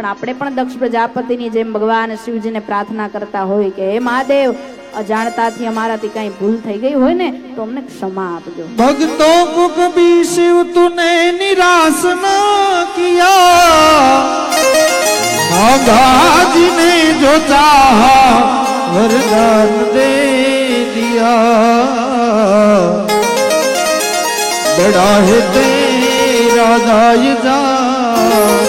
પણ આપણે પણ દક્ષ પ્રજાપતિની જેમ ભગવાન શિવજીને પ્રાર્થના કરતા હોય કે હે મહાદેવ અજાણતાથી અમારાથી કઈ ભૂલ થઈ ગઈ હોય ને તો અમને ક્ષમા આપજો। भक्तों को कभी शिव तूने निराश न किया, नागा जी ने जो चाहा वरदान दे दिया। बड़ा है तेरा दायिदार,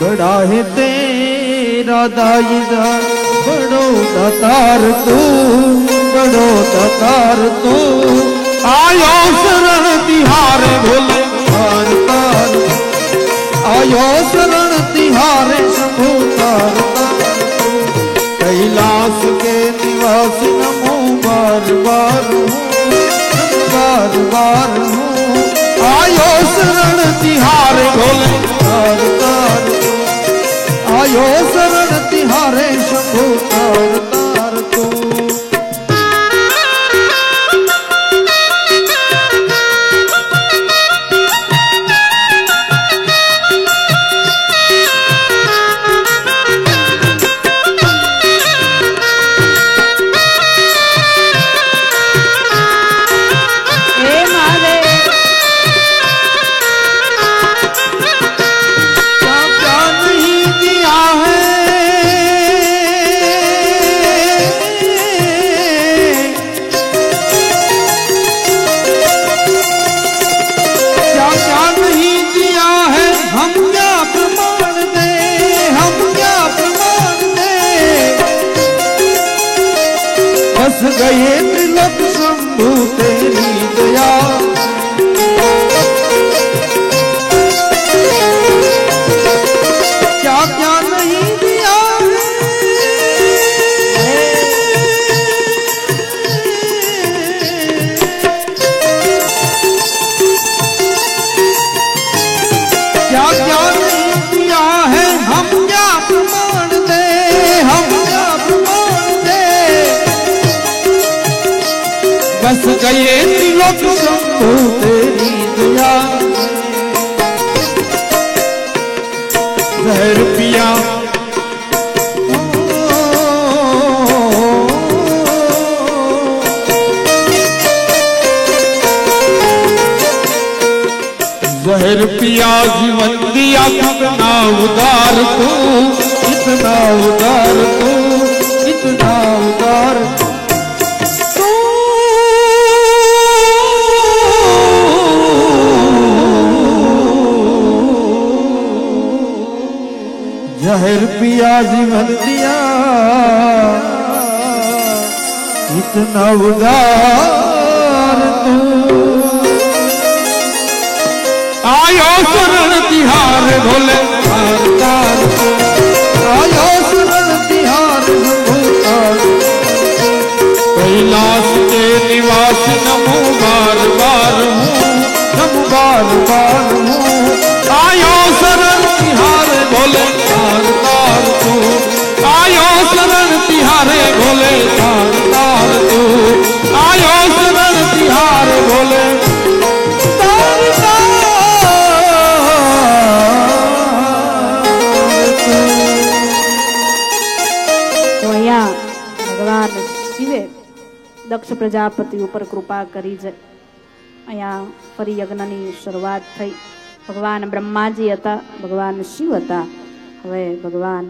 बड़ा है तेरा दायिदार, बड़ो दातार तू, बड़ो दातार तू। आयो शरण तिहारे भोले तार तार, आयो शरण तिहारे शंभु तार तार। कैलाश के निवास नमो बार बार बार बार हूँ। आयो शरण तिहारे भोले तार तार, आयो शरण तिहारे शंभु तार तार तू। गए त्रिलोक शंभु तेरी दया, क्या क्या नहीं दिया क्या क्या नहीं दिया है, हम क्या प्रमाण दे, हम क्या प्रमाण दे। बस गए त्रिलोक शंभु तेरी दया। जहर पिया जहर पिया जीवन दिया, कितना उदार तू, कितना उदार तू, कितना उदार तू। जहर पिया जीवन दिया, इतना उदार तू। आयो शरण तिहार भोले तार तार, आयो शरण तिहार शंभु तार। कैलाश के निवास नमो बार बार हूँ, नमो बार बार हूँ। आयो शरण तिहार भोले तार तार तू, आयो शरण तिहारे भोले तार तार तू, आयो शरण तिहारे भोले तार तार तू। તો અહીંયા ભગવાન શિવે દક્ષ પ્રજાપતિ ઉપર કૃપા કરી છે। અહીંયા ફરી યજ્ઞની શરૂઆત થઈ। ભગવાન બ્રહ્માજી હતા, ભગવાન શિવ હતા, હવે ભગવાન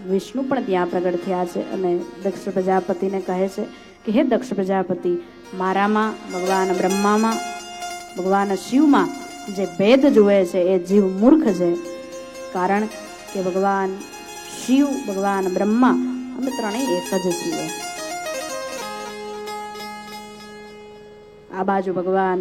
વિષ્ણુ પણ ત્યાં પ્રગટ થયા છે અને દક્ષ પ્રજાપતિને કહે છે કે હે દક્ષ પ્રજાપતિ, મારામાં ભગવાન બ્રહ્મામાં ભગવાન શિવમાં જે ભેદ જુએ છે એ જીવ મૂર્ખ છે। કારણ કે ભગવાન શિવ, ભગવાન બ્રહ્મા અમે ત્રણેય એક જ છીએ। આ બાજુ ભગવાન